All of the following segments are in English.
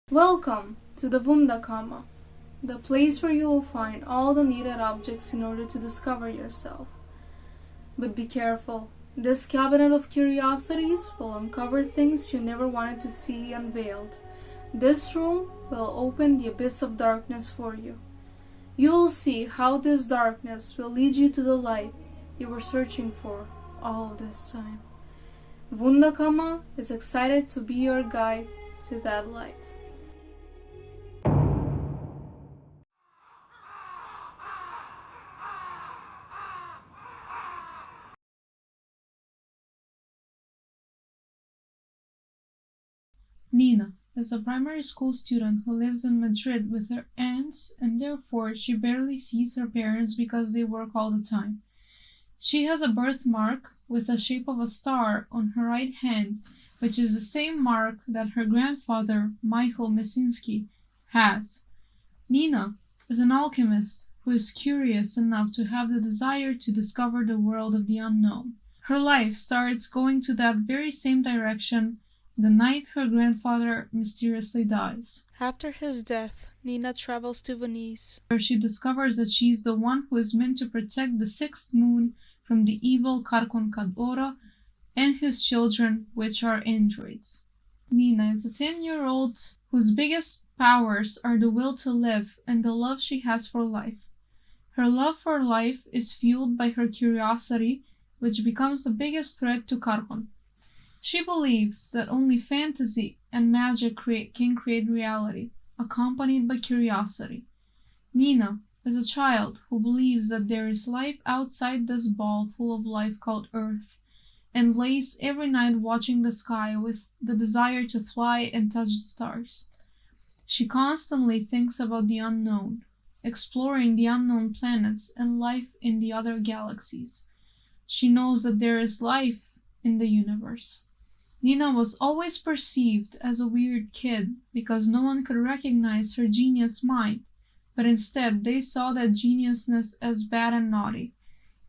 Welcome to the Wunderkammer, the place where you will find all the needed objects in order to discover yourself. But be careful, this cabinet of curiosities will uncover things you never wanted to see unveiled. This room will open the abyss of darkness for you. You will see how this darkness will lead you to the light you were searching for all this time. Wunderkammer is excited to be your guide to that light. Nina is a primary school student who lives in Madrid with her aunts, and therefore she barely sees her parents because they work all the time. She has a birthmark with the shape of a star on her right hand, which is the same mark that her grandfather, Michael Mesinski, has. Nina is an alchemist who is curious enough to have the desire to discover the world of the unknown. Her life starts going to that very same direction the night her grandfather mysteriously dies. After his death, Nina travels to Venice, where she discovers that she is the one who is meant to protect the sixth moon from the evil Carcon Cadora and his children, which are androids. Nina is a 10-year-old whose biggest powers are the will to live and the love she has for life. Her love for life is fueled by her curiosity, which becomes the biggest threat to Carcon. She believes that only fantasy and magic can create reality, accompanied by curiosity. Nina is a child who believes that there is life outside this ball full of life called Earth, and lays every night watching the sky with the desire to fly and touch the stars. She constantly thinks about the unknown, exploring the unknown planets and life in the other galaxies. She knows that there is life in the universe. Nina was always perceived as a weird kid because no one could recognize her genius mind, but instead they saw that geniusness as bad and naughty.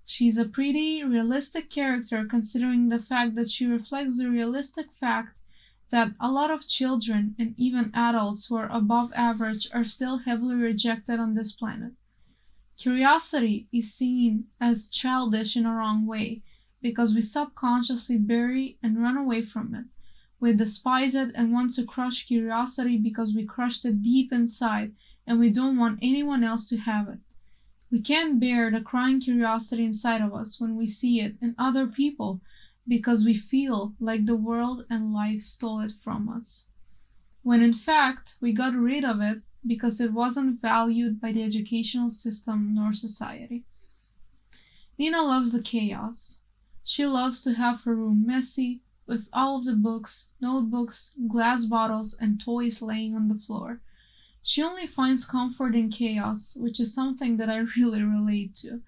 She's a pretty realistic character considering the fact that she reflects the realistic fact that a lot of children and even adults who are above average are still heavily rejected on this planet. Curiosity is seen as childish in a wrong way, because we subconsciously bury and run away from it. We despise it and want to crush curiosity because we crushed it deep inside and we don't want anyone else to have it. We can't bear the crying curiosity inside of us when we see it in other people because we feel like the world and life stole it from us, when in fact we got rid of it because it wasn't valued by the educational system nor society. Nina loves the chaos. She loves to have her room messy, with all of the books, notebooks, glass bottles, and toys laying on the floor. She only finds comfort in chaos, which is something that I really relate to.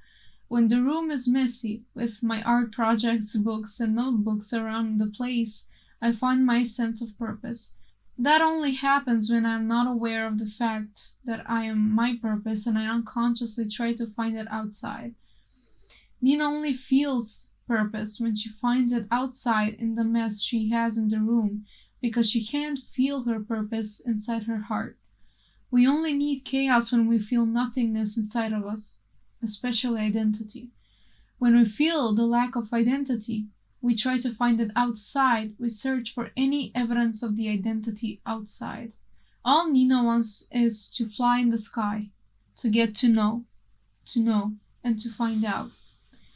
When the room is messy, with my art projects, books, and notebooks around the place, I find my sense of purpose. That only happens when I am not aware of the fact that I am my purpose and I unconsciously try to find it outside. Nina only feels purpose when she finds it outside in the mess she has in the room, because she can't feel her purpose inside her heart. We only need chaos when we feel nothingness inside of us, especially identity. When we feel the lack of identity, we try to find it outside. We search for any evidence of the identity outside. All Nina wants is to fly in the sky, to get to know, and to find out.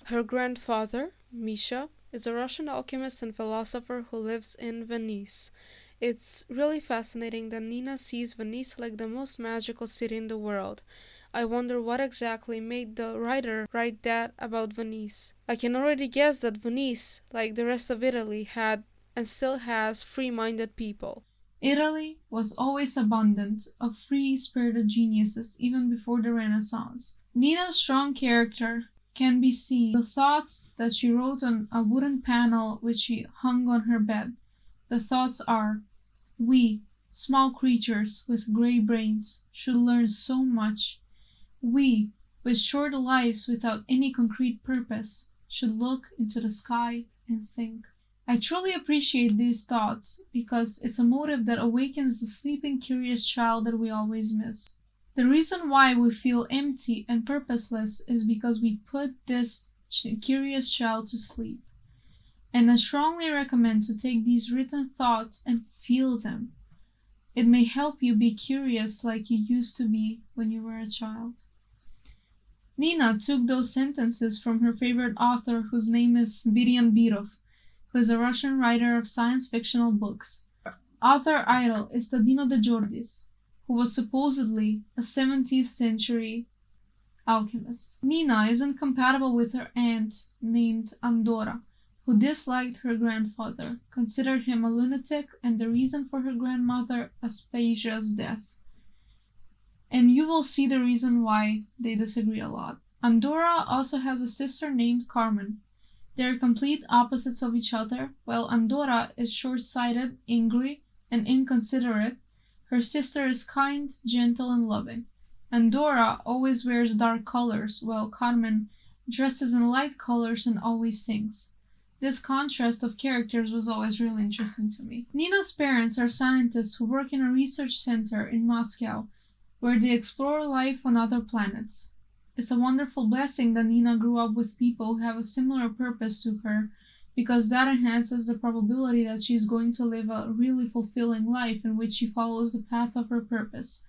Her grandfather, Misha, is a Russian alchemist and philosopher who lives in Venice. It's really fascinating that Nina sees Venice like the most magical city in the world. I wonder what exactly made the writer write that about Venice. I can already guess that Venice, like the rest of Italy, had and still has free-minded people. Italy was always abundant of free-spirited geniuses even before the Renaissance. Nina's strong character can be seen the thoughts that she wrote on a wooden panel which she hung on her bed. The thoughts are: we, small creatures with grey brains, should learn so much. We, with short lives without any concrete purpose, should look into the sky and think. I truly appreciate these thoughts because it's a motive that awakens the sleeping curious child that we always miss. The reason why we feel empty and purposeless is because we put this curious child to sleep. And I strongly recommend to take these written thoughts and feel them. It may help you be curious like you used to be when you were a child. Nina took those sentences from her favorite author, whose name is Birian Birov, who is a Russian writer of science fictional books. Author idol is Tadino de Giordis, who was supposedly a 17th century alchemist. Nina is incompatible with her aunt named Andorra, who disliked her grandfather, considered him a lunatic, and the reason for her grandmother Aspasia's death. And you will see the reason why they disagree a lot. Andorra also has a sister named Carmen. They are complete opposites of each other. While Andorra is short-sighted, angry, and inconsiderate, her sister is kind, gentle, and loving. Andorra always wears dark colors, while Carmen dresses in light colors and always sings. This contrast of characters was always really interesting to me. Nina's parents are scientists who work in a research center in Moscow, where they explore life on other planets. It's a wonderful blessing that Nina grew up with people who have a similar purpose to her, because that enhances the probability that she is going to live a really fulfilling life in which she follows the path of her purpose.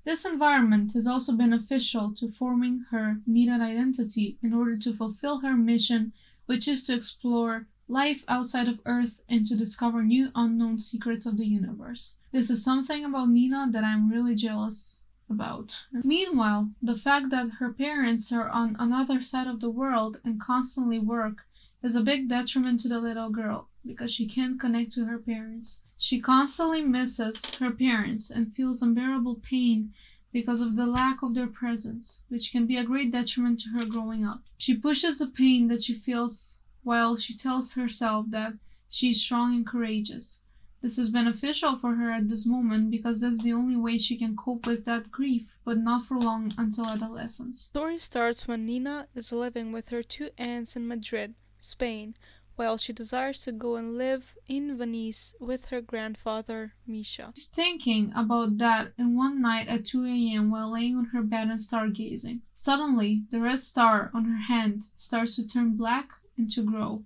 This environment is also beneficial to forming her needed identity in order to fulfill her mission, which is to explore life outside of Earth and to discover new unknown secrets of the universe. This is something about Nina that I'm really jealous about. Meanwhile, the fact that her parents are on another side of the world and constantly work is a big detriment to the little girl, because she can't connect to her parents. She constantly misses her parents and feels unbearable pain because of the lack of their presence, which can be a great detriment to her growing up. She pushes the pain that she feels while she tells herself that she is strong and courageous. This is beneficial for her at this moment because that's the only way she can cope with that grief, but not for long until adolescence. The story starts when Nina is living with her two aunts in Madrid, Spain, while she desires to go and live in Venice with her grandfather, Misha. She's thinking about that, and one night at 2 a.m. while laying on her bed and stargazing, suddenly the red star on her hand starts to turn black and to grow,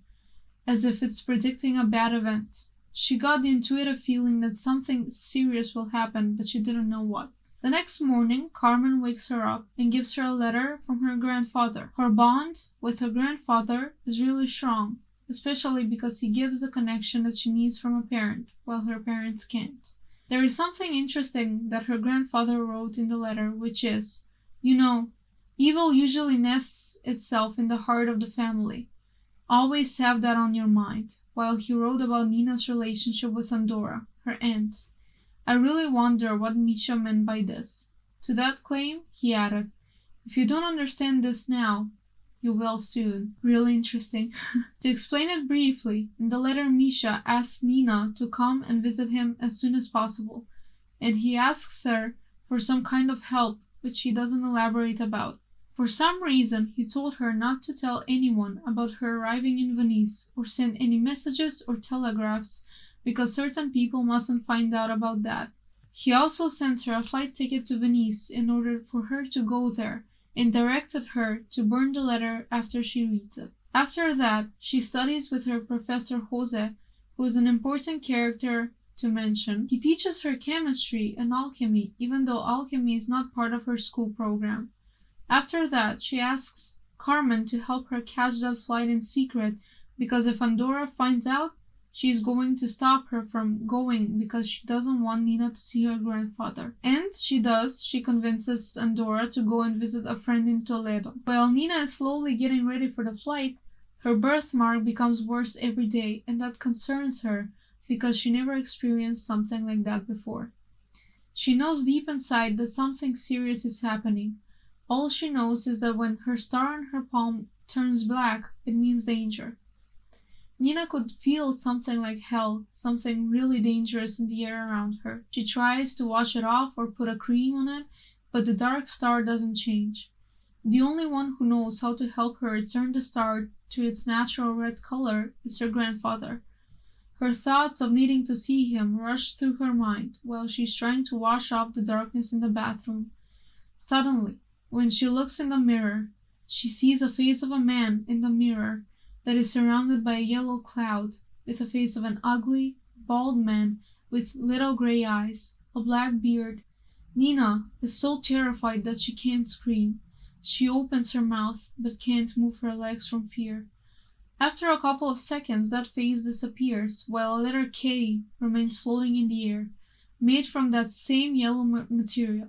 as if it's predicting a bad event. She got the intuitive feeling that something serious will happen, but she didn't know what. The next morning, Carmen wakes her up and gives her a letter from her grandfather. Her bond with her grandfather is really strong, especially because he gives the connection that she needs from a parent, while her parents can't. There is something interesting that her grandfather wrote in the letter, which is, evil usually nests itself in the heart of the family. Always have that on your mind, while he wrote about Nina's relationship with Andorra, her aunt. I really wonder what Misha meant by this. To that claim, he added, if you don't understand this now, you will soon. Really interesting. To explain it briefly, in the letter Misha asks Nina to come and visit him as soon as possible, and he asks her for some kind of help, which he doesn't elaborate about. For some reason, he told her not to tell anyone about her arriving in Venice or send any messages or telegraphs because certain people mustn't find out about that. He also sent her a flight ticket to Venice in order for her to go there and directed her to burn the letter after she reads it. After that, she studies with her professor Jose, who is an important character to mention. He teaches her chemistry and alchemy, even though alchemy is not part of her school program. After that, she asks Carmen to help her catch that flight in secret, because if Andorra finds out, she is going to stop her from going because she doesn't want Nina to see her grandfather. And she does. She convinces Andorra to go and visit a friend in Toledo. While Nina is slowly getting ready for the flight, her birthmark becomes worse every day, and that concerns her because she never experienced something like that before. She knows deep inside that something serious is happening. All she knows is that when her star on her palm turns black, it means danger. Nina could feel something like hell, something really dangerous in the air around her. She tries to wash it off or put a cream on it, but the dark star doesn't change. The only one who knows how to help her return the star to its natural red color is her grandfather. Her thoughts of needing to see him rush through her mind while she's trying to wash off the darkness in the bathroom. Suddenly, when she looks in the mirror, she sees a face of a man in the mirror that is surrounded by a yellow cloud, with the face of an ugly, bald man with little gray eyes, a black beard. Nina is so terrified that she can't scream. She opens her mouth, but can't move her legs from fear. After a couple of seconds, that face disappears, while a letter K remains floating in the air, made from that same yellow material.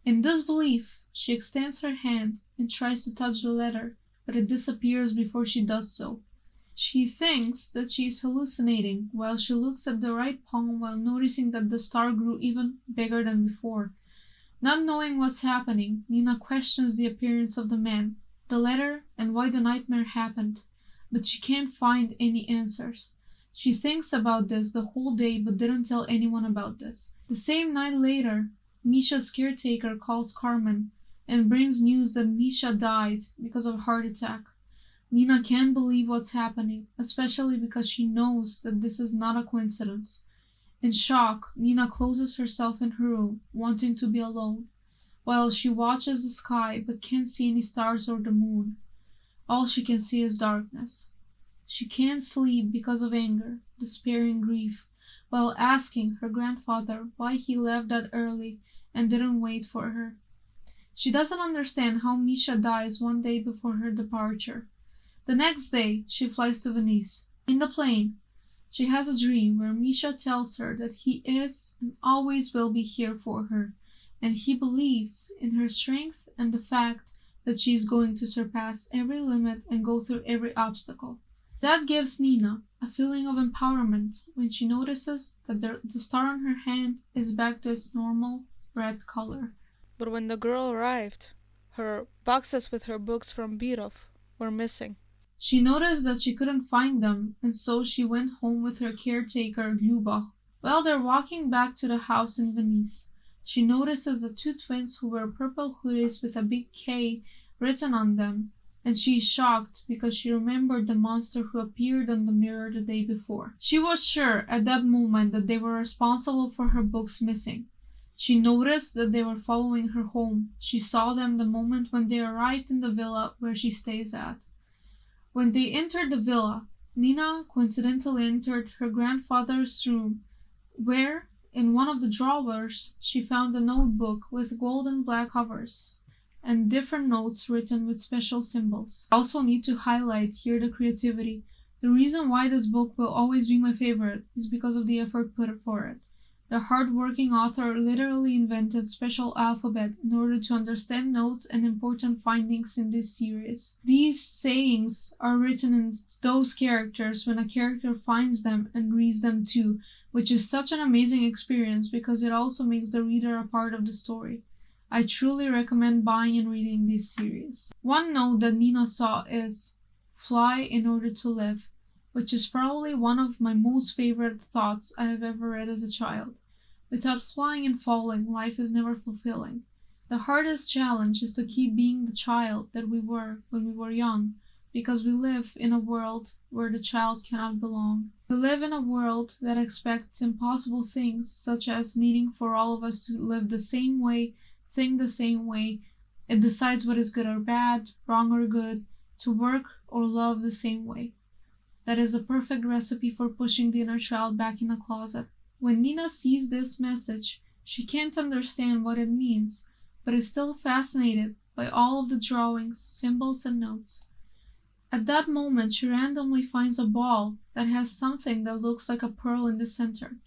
In disbelief, she extends her hand and tries to touch the letter, but it disappears before she does so. She thinks that she is hallucinating while she looks at the right palm while noticing that the star grew even bigger than before. Not knowing what's happening, Nina questions the appearance of the man, the letter, and why the nightmare happened, but she can't find any answers. She thinks about this the whole day but didn't tell anyone about this. The same night later, Misha's caretaker calls Carmen and brings news that Misha died because of a heart attack. Nina can't believe what's happening, especially because she knows that this is not a coincidence. In shock, Nina closes herself in her room, wanting to be alone, while she watches the sky but can't see any stars or the moon. All she can see is darkness. She can't sleep because of anger, despair, and grief, while asking her grandfather why he left that early and didn't wait for her. She doesn't understand how Misha dies one day before her departure. The next day, she flies to Venice. In the plane, she has a dream where Misha tells her that he is and always will be here for her, and he believes in her strength and the fact that she is going to surpass every limit and go through every obstacle. That gives Nina a feeling of empowerment when she notices that the star on her hand is back to its normal red color. But when the girl arrived, her boxes with her books from Birov were missing. She noticed that she couldn't find them, and so she went home with her caretaker, Lyuba. While they're walking back to the house in Venice, she notices the two twins who wear purple hoodies with a big K written on them, and she is shocked because she remembered the monster who appeared on the mirror the day before. She was sure at that moment that they were responsible for her books missing. She noticed that they were following her home. She saw them the moment when they arrived in the villa where she stays at. When they entered the villa, Nina coincidentally entered her grandfather's room, where, in one of the drawers, she found a notebook with gold and black covers and different notes written with special symbols. I also need to highlight here the creativity. The reason why this book will always be my favorite is because of the effort put for it. The hard-working author literally invented special alphabet in order to understand notes and important findings in this series. These sayings are written in those characters when a character finds them and reads them too, which is such an amazing experience because it also makes the reader a part of the story. I truly recommend buying and reading this series. One note that Nina saw is, "Fly in order to live," which is probably one of my most favorite thoughts I have ever read as a child. Without flying and falling, life is never fulfilling. The hardest challenge is to keep being the child that we were when we were young, because we live in a world where the child cannot belong. We live in a world that expects impossible things, such as needing for all of us to live the same way, think the same way. It decides what is good or bad, wrong or good, to work or love the same way. That is a perfect recipe for pushing the inner child back in a closet. When Nina sees this message, she can't understand what it means, but is still fascinated by all of the drawings, symbols, and notes. At that moment, she randomly finds a ball that has something that looks like a pearl in the center.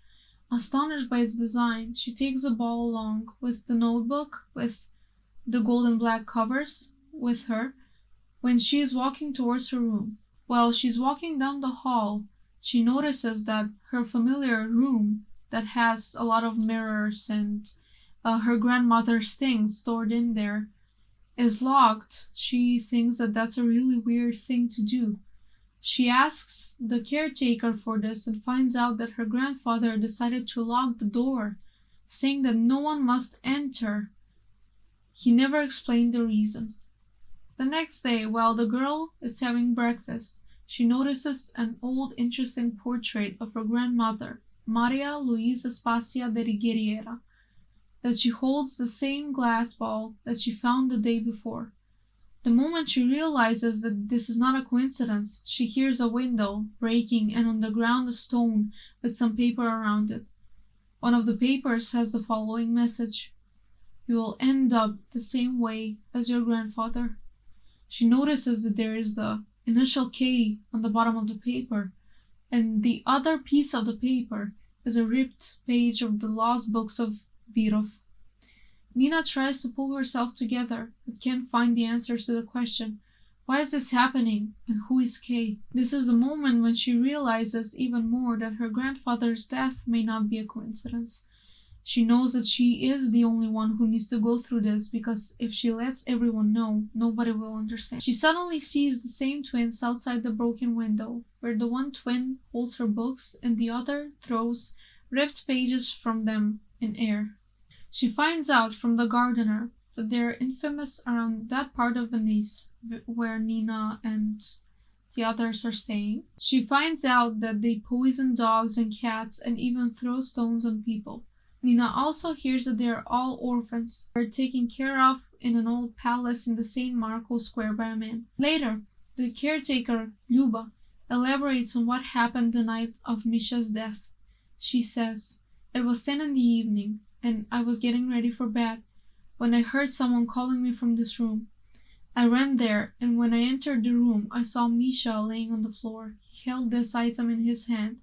Astonished by its design, she takes the ball along with the notebook with the gold and black covers with her when she is walking towards her room. While she's walking down the hall, she notices that her familiar room that has a lot of mirrors and her grandmother's things stored in there is locked. She thinks that that's a really weird thing to do. She asks the caretaker for this and finds out that her grandfather decided to lock the door, saying that no one must enter. He never explained the reason. The next day, while the girl is having breakfast, she notices an old interesting portrait of her grandmother, Maria Luisa Spazia de Righiera, that she holds the same glass ball that she found the day before. The moment she realizes that this is not a coincidence, she hears a window breaking and on the ground a stone with some paper around it. One of the papers has the following message: "You will end up the same way as your grandfather." She notices that there is the initial K on the bottom of the paper, and the other piece of the paper is a ripped page of the lost books of Virov. Nina tries to pull herself together, but can't find the answers to the question, why is this happening, and who is Kay? This is the moment when she realizes even more that her grandfather's death may not be a coincidence. She knows that she is the only one who needs to go through this, because if she lets everyone know, nobody will understand. She suddenly sees the same twins outside the broken window, where the one twin holds her books and the other throws ripped pages from them in air. She finds out from the gardener that they are infamous around that part of Venice where Nina and the others are staying. She finds out that they poison dogs and cats and even throw stones on people. Nina also hears that they are all orphans. They are taken care of in an old palace in the St. Marco Square by a man. Later, the caretaker, Luba, elaborates on what happened the night of Misha's death. She says, "It was 10 in the evening, and I was getting ready for bed, when I heard someone calling me from this room. I ran there, and when I entered the room I saw Misha laying on the floor. He held this item in his hand,"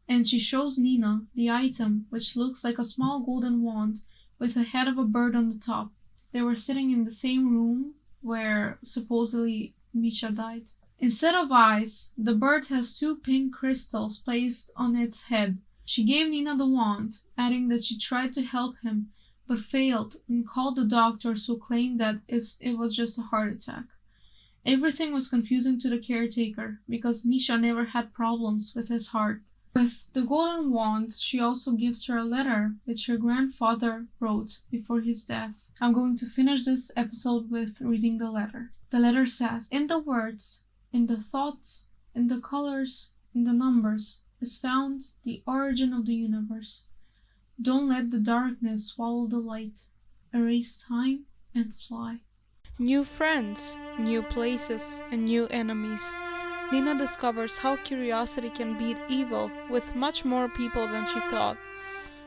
and she shows Nina the item, which looks like a small golden wand with the head of a bird on the top. They were sitting in the same room where supposedly Misha died. Instead of eyes, the bird has 2 pink crystals placed on its head. She gave Nina the wand, adding that she tried to help him, but failed and called the doctors, who claimed that it was just a heart attack. Everything was confusing to the caretaker, because Misha never had problems with his heart. With the golden wand, she also gives her a letter which her grandfather wrote before his death. I'm going to finish this episode with reading the letter. The letter says, "In the words, in the thoughts, in the colors, in the numbers, is found the origin of the universe. Don't let the darkness swallow the light. Erase time and fly." New friends, new places, and new enemies. Nina discovers how curiosity can beat evil with much more people than she thought.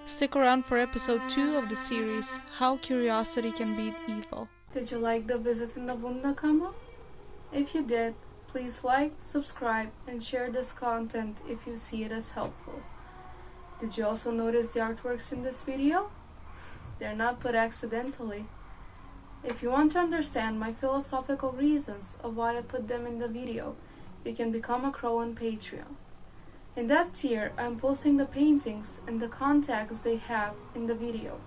Stick around for episode 2 of the series, How Curiosity Can Beat Evil. Did you like the visit in the Wunderkammer? If you did, please like, subscribe, and share this content if you see it as helpful. Did you also notice the artworks in this video? They're not put accidentally. If you want to understand my philosophical reasons of why I put them in the video, you can become a crow on Patreon. In that tier, I'm posting the paintings and the contacts they have in the video.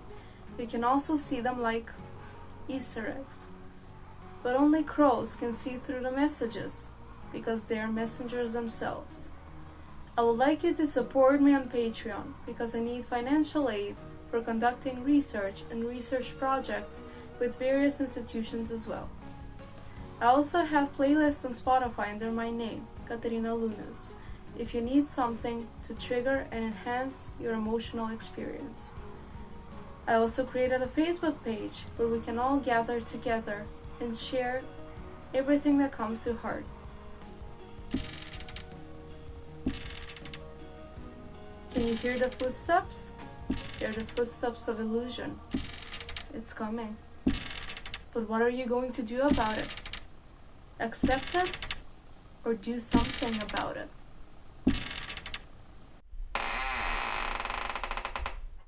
You can also see them like Easter eggs. But only crows can see through the messages, because they are messengers themselves. I would like you to support me on Patreon, because I need financial aid for conducting research and research projects with various institutions as well. I also have playlists on Spotify under my name, Katerina Lunas, if you need something to trigger and enhance your emotional experience. I also created a Facebook page where we can all gather together and share everything that comes to heart. Can you hear the footsteps? They're the footsteps of illusion. It's coming. But what are you going to do about it? Accept it or do something about it?